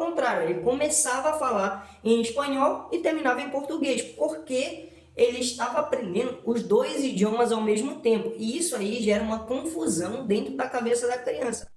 contrário, ele começava a falar em espanhol e terminava em português, porque ele estava aprendendo os dois idiomas ao mesmo tempo. E isso aí gera uma confusão dentro da cabeça da criança.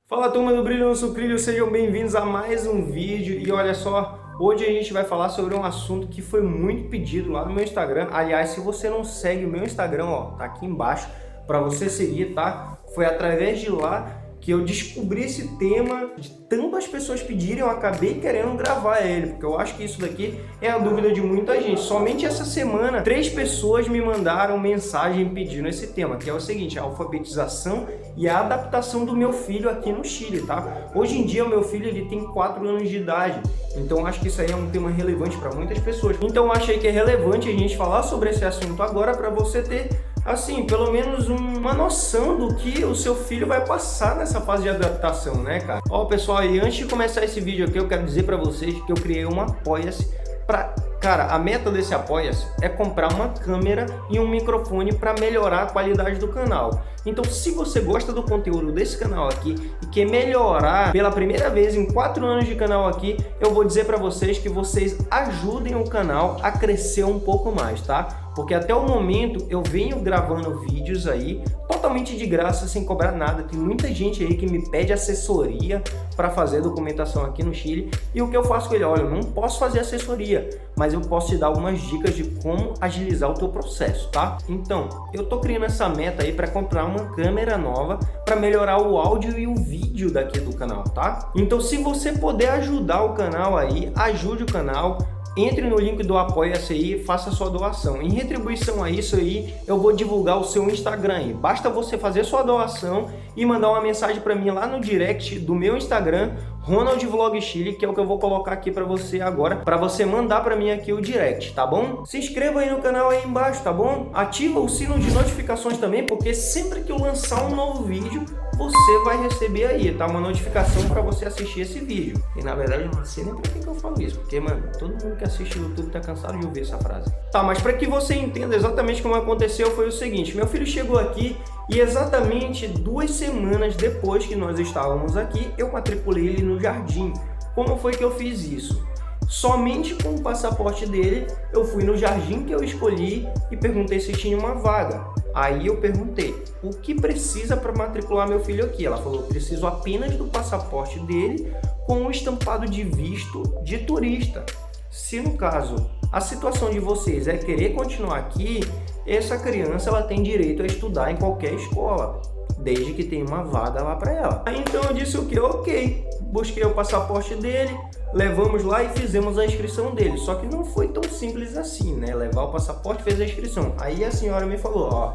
Fala turma do Brilho no Sucrilho, sejam bem-vindos a mais um vídeo. E olha só, hoje a gente vai falar sobre um assunto que foi muito pedido lá no meu Instagram. Aliás, se você não segue o meu Instagram, ó, tá aqui embaixo para você seguir, tá? Foi através de lá que eu descobri esse tema, de tantas pessoas pedirem, eu acabei querendo gravar ele, porque eu acho que isso daqui é a dúvida de muita gente. Somente essa semana, 3 pessoas me mandaram mensagem pedindo esse tema, que é o seguinte: a alfabetização e a adaptação do meu filho aqui no Chile, tá? Hoje em dia, o meu filho ele tem 4 anos de idade, então acho que isso aí é um tema relevante para muitas pessoas. Então eu achei que é relevante a gente falar sobre esse assunto agora, para você ter, assim, pelo menos uma noção do que o seu filho vai passar nessa fase de adaptação, né, cara? Ó, pessoal, e antes de começar esse vídeo aqui, eu quero dizer pra vocês que eu criei um Apoia-se pra... Cara, a meta desse Apoia-se é comprar uma câmera e um microfone para melhorar a qualidade do canal. Então, se você gosta do conteúdo desse canal aqui e quer melhorar pela primeira vez em 4 anos de canal aqui, eu vou dizer para vocês que vocês ajudem o canal a crescer um pouco mais, tá? Porque até o momento eu venho gravando vídeos aí totalmente de graça, sem cobrar nada. Tem muita gente aí que me pede assessoria para fazer documentação aqui no Chile. E o que eu faço com ele? Olha, eu não posso fazer assessoria, mas eu posso te dar algumas dicas de como agilizar o teu processo, tá? Então, eu tô criando essa meta aí para comprar uma câmera nova para melhorar o áudio e o vídeo daqui do canal, tá? Então, se você puder ajudar o canal aí, ajude o canal. Entre no link do Apoia-se aí e faça sua doação. Em retribuição a isso aí, eu vou divulgar o seu Instagram aí. Basta você fazer sua doação e mandar uma mensagem para mim lá no direct do meu Instagram, Ronald Vlog Chile, que é o que eu vou colocar aqui para você agora, para você mandar para mim aqui o direct, tá bom? Se inscreva aí no canal aí embaixo, tá bom? Ativa o sino de notificações também, porque sempre que eu lançar um novo vídeo, você vai receber aí, tá? Uma notificação para você assistir esse vídeo. E na verdade, eu não sei nem pra que eu falo isso, porque, mano, todo mundo que assiste o YouTube tá cansado de ouvir essa frase. Tá, mas para que você entenda exatamente como aconteceu, foi o seguinte: meu filho chegou aqui e exatamente 2 semanas depois que nós estávamos aqui, eu matriculei ele no jardim. Como foi que eu fiz isso? Somente com o passaporte dele, eu fui no jardim que eu escolhi e perguntei se tinha uma vaga. Aí eu perguntei: o que precisa para matricular meu filho aqui? Ela falou: preciso apenas do passaporte dele com o estampado de visto de turista. Se no caso a situação de vocês é querer continuar aqui, essa criança ela tem direito a estudar em qualquer escola, desde que tenha uma vaga lá para ela. Aí então eu disse o que? Ok, busquei o passaporte dele, levamos lá e fizemos a inscrição dele. Só que não foi tão simples assim, né? Levar o passaporte, fez a inscrição. Aí a senhora me falou: ó,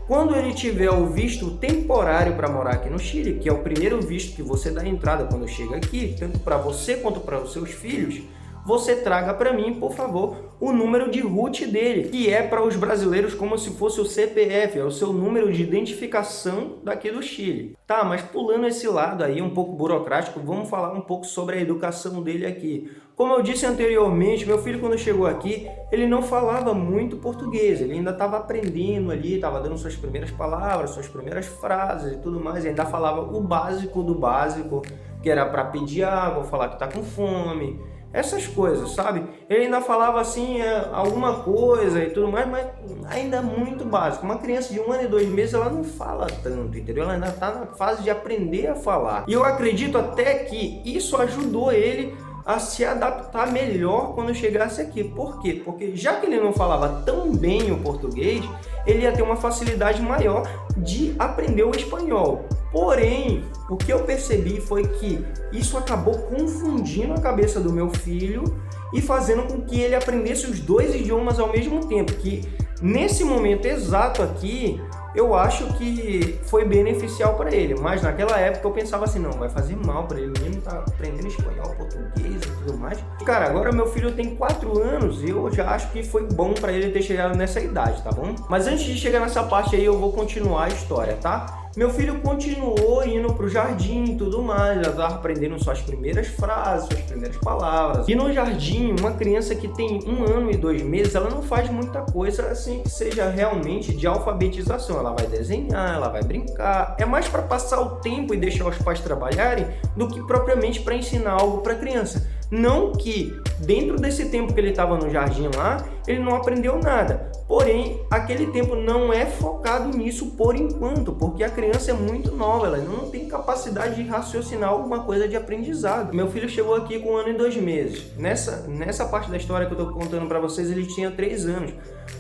quando ele tiver o visto temporário para morar aqui no Chile, que é o primeiro visto que você dá entrada quando chega aqui, tanto para você quanto para os seus filhos, você traga para mim, por favor, o número de RUT dele, que é para os brasileiros como se fosse o CPF, é o seu número de identificação daqui do Chile. Tá, mas pulando esse lado aí um pouco burocrático, vamos falar um pouco sobre a educação dele aqui. Como eu disse anteriormente, meu filho quando chegou aqui, ele não falava muito português, ele ainda estava aprendendo ali, estava dando suas primeiras palavras, suas primeiras frases e tudo mais, ainda falava o básico do básico, que era para pedir água, falar que está com fome, essas coisas, sabe? Ele ainda falava assim, alguma coisa e tudo mais, mas ainda muito básico. Uma criança de 1 ano e 2 meses, ela não fala tanto, entendeu? Ela ainda está na fase de aprender a falar. E eu acredito até que isso ajudou ele a se adaptar melhor quando chegasse aqui. Por quê? Porque já que ele não falava tão bem o português, ele ia ter uma facilidade maior de aprender o espanhol. Porém, o que eu percebi foi que isso acabou confundindo a cabeça do meu filho e fazendo com que ele aprendesse os 2 idiomas ao mesmo tempo, que nesse momento exato aqui, eu acho que foi beneficial para ele, mas naquela época eu pensava assim: não, vai fazer mal para ele, o menino tá aprendendo espanhol, português e tudo mais. Cara, agora meu filho tem 4 anos e eu já acho que foi bom para ele ter chegado nessa idade, tá bom? Mas antes de chegar nessa parte aí, eu vou continuar a história, tá? Meu filho continuou indo pro jardim e tudo mais, já estava aprendendo suas primeiras frases, suas primeiras palavras. E no jardim, uma criança que tem 1 ano e 2 meses, ela não faz muita coisa assim que seja realmente de alfabetização. Ela vai desenhar, ela vai brincar. É mais para passar o tempo e deixar os pais trabalharem do que propriamente para ensinar algo para a criança. Não que dentro desse tempo que ele estava no jardim lá, ele não aprendeu nada. Porém, aquele tempo não é focado nisso por enquanto, porque a criança é muito nova, ela não tem capacidade de raciocinar alguma coisa de aprendizado. Meu filho chegou aqui com 1 ano e 2 meses. Nessa parte da história que eu estou contando para vocês, ele tinha 3 anos.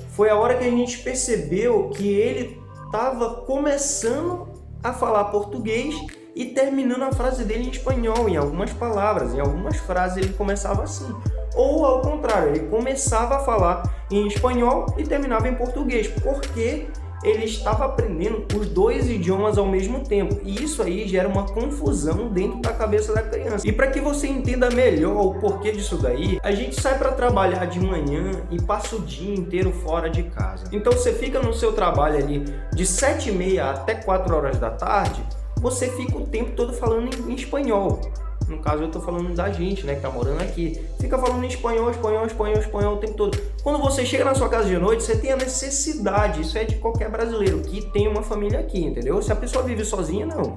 Foi a hora que a gente percebeu que ele estava começando a falar português e terminando a frase dele em espanhol, em algumas palavras, em algumas frases ele começava assim. Ou ao contrário, ele começava a falar em espanhol e terminava em português, porque ele estava aprendendo os 2 idiomas ao mesmo tempo. E isso aí gera uma confusão dentro da cabeça da criança. E para que você entenda melhor o porquê disso daí, a gente sai para trabalhar de manhã e passa o dia inteiro fora de casa. Então você fica no seu trabalho ali de 7h30 até 4 horas da tarde, você fica o tempo todo falando em espanhol. No caso, eu estou falando da gente, né, que tá morando aqui. Fica falando em espanhol o tempo todo. Quando você chega na sua casa de noite, você tem a necessidade, isso é de qualquer brasileiro que tem uma família aqui, entendeu? Se a pessoa vive sozinha, não.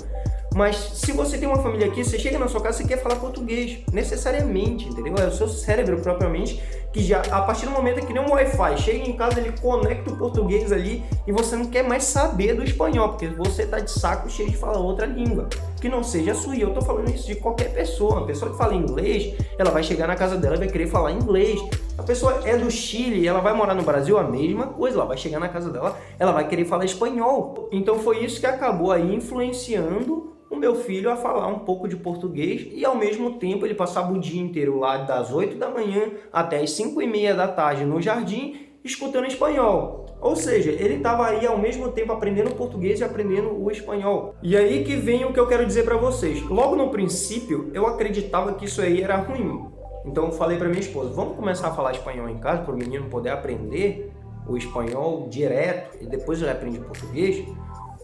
Mas se você tem uma família aqui, você chega na sua casa e quer falar português, necessariamente, entendeu? É o seu cérebro propriamente, que já, a partir do momento que nem um Wi-Fi, chega em casa, ele conecta o português ali e você não quer mais saber do espanhol, porque você tá de saco cheio de falar outra língua, que não seja a sua. E eu tô falando isso de qualquer pessoa. Uma pessoa que fala inglês, ela vai chegar na casa dela e vai querer falar inglês. A pessoa é do Chile e ela vai morar no Brasil, a mesma coisa, ela vai chegar na casa dela, ela vai querer falar espanhol. Então foi isso que acabou aí influenciando o meu filho a falar um pouco de português e ao mesmo tempo ele passava o dia inteiro lá das 8 da manhã até as 5h30 da tarde no jardim escutando espanhol. Ou seja, ele estava aí ao mesmo tempo aprendendo português e aprendendo o espanhol. E aí que vem o que eu quero dizer para vocês. Logo no princípio eu acreditava que isso aí era ruim. Então eu falei para minha esposa, vamos começar a falar espanhol em casa para o menino poder aprender o espanhol direto e depois ele aprende português.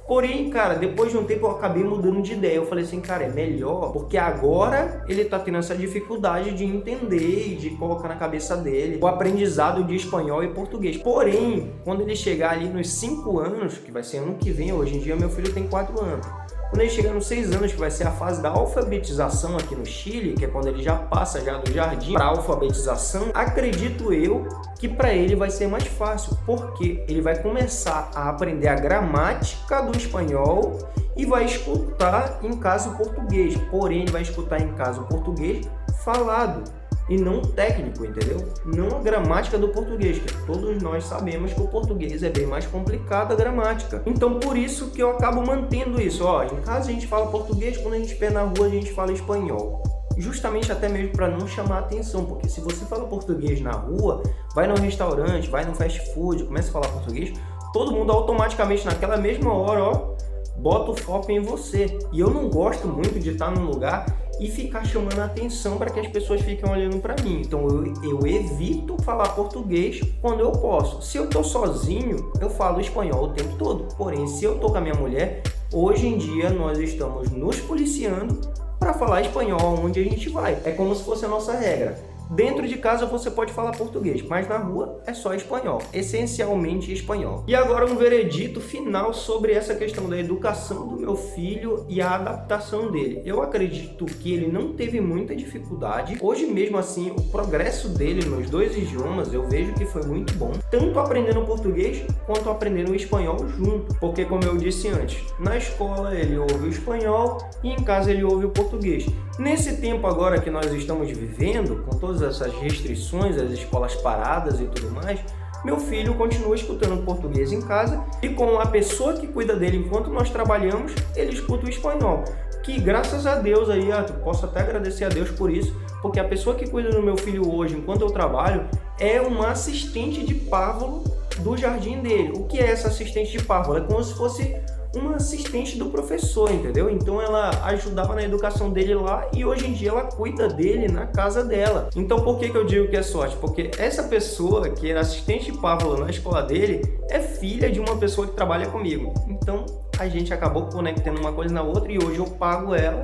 Porém, cara, depois de um tempo eu acabei mudando de ideia. Eu falei assim, cara, é melhor, porque agora ele tá tendo essa dificuldade de entender e de colocar na cabeça dele o aprendizado de espanhol e português. Porém, quando ele chegar ali nos 5 anos, que vai ser ano que vem, hoje em dia meu filho tem 4 anos. Quando ele chegar nos 6 anos, que vai ser a fase da alfabetização aqui no Chile, que é quando ele já passa já do jardim para a alfabetização, acredito eu que para ele vai ser mais fácil, porque ele vai começar a aprender a gramática do espanhol e vai escutar em casa o português. Porém, ele vai escutar em casa o português falado e não técnico, entendeu? Não a gramática do português, que todos nós sabemos que o português é bem mais complicado a gramática. Então, por isso que eu acabo mantendo isso. Ó, em casa a gente fala português, quando a gente estiver na rua a gente fala espanhol. Justamente até mesmo para não chamar atenção, porque se você fala português na rua, vai no restaurante, vai no fast food, começa a falar português, todo mundo automaticamente naquela mesma hora, ó, bota o foco em você. E eu não gosto muito de estar num lugar e ficar chamando a atenção para que as pessoas fiquem olhando para mim. Então eu evito falar português quando eu posso. Se eu tô sozinho, eu falo espanhol o tempo todo. Porém, se eu tô com a minha mulher, hoje em dia nós estamos nos policiando para falar espanhol onde a gente vai. É como se fosse a nossa regra. Dentro de casa você pode falar português, mas na rua é só espanhol, essencialmente espanhol. E agora um veredito final sobre essa questão da educação do meu filho e a adaptação dele. Eu acredito que ele não teve muita dificuldade. Hoje mesmo assim, o progresso dele nos 2 idiomas eu vejo que foi muito bom, tanto aprendendo português quanto aprendendo o espanhol junto. Porque como eu disse antes, na escola ele ouve o espanhol e em casa ele ouve o português. Nesse tempo agora que nós estamos vivendo, com todas essas restrições, as escolas paradas e tudo mais, meu filho continua escutando português em casa e com a pessoa que cuida dele enquanto nós trabalhamos, ele escuta o espanhol. Que graças a Deus aí, posso até agradecer a Deus por isso, porque a pessoa que cuida do meu filho hoje enquanto eu trabalho é uma assistente de párvulo do jardim dele. O que é essa assistente de párvulo? É como se fosse uma assistente do professor, entendeu? Então ela ajudava na educação dele lá e hoje em dia ela cuida dele na casa dela. Então por que eu digo que é sorte? Porque essa pessoa que era assistente de párvulo na escola dele é filha de uma pessoa que trabalha comigo. Então a gente acabou conectando uma coisa na outra e hoje eu pago ela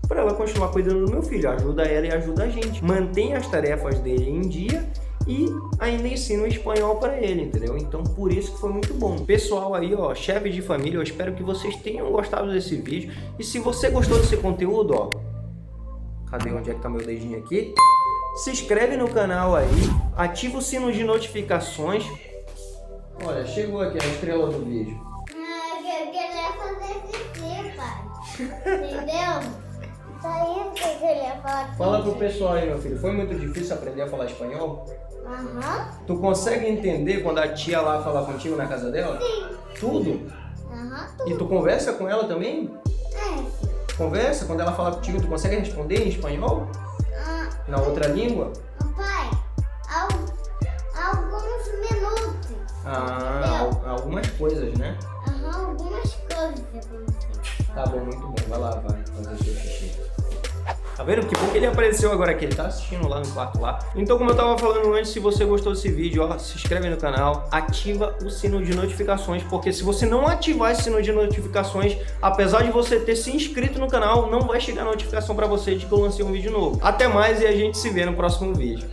para ela continuar cuidando do meu filho. Ajuda ela e ajuda a gente. Mantém as tarefas dele em dia e ainda ensino espanhol para ele, entendeu? Então por isso que foi muito bom. Pessoal aí, ó, chefe de família, eu espero que vocês tenham gostado desse vídeo. E se você gostou desse conteúdo, ó, cadê onde é que tá meu dedinho aqui? Se inscreve no canal aí, ativa o sino de notificações. Olha, chegou aqui a estrela do vídeo. Eu queria fazer xixi, pai. Entendeu? Só isso que eu queria falar. Fala pro pessoal aí, meu filho, foi muito difícil aprender a falar espanhol? Aham. Tu consegue entender quando a tia lá fala contigo na casa dela? Sim. Tudo? Aham. E tu conversa com ela também? É. Conversa? Quando ela fala contigo, tu consegue responder em espanhol? Na outra língua? Pai, alguns minutos. Algumas coisas, né? Aham, algumas coisas. Tá bom, muito bom. Vai lá, vai fazer seu xixi. Tá vendo? Que bom que ele apareceu agora aqui. Ele tá assistindo lá no quarto lá. Então, como eu tava falando antes, se você gostou desse vídeo, ó, se inscreve no canal, ativa o sino de notificações, porque se você não ativar esse sino de notificações, apesar de você ter se inscrito no canal, não vai chegar notificação pra você de que eu lancei um vídeo novo. Até mais e a gente se vê no próximo vídeo.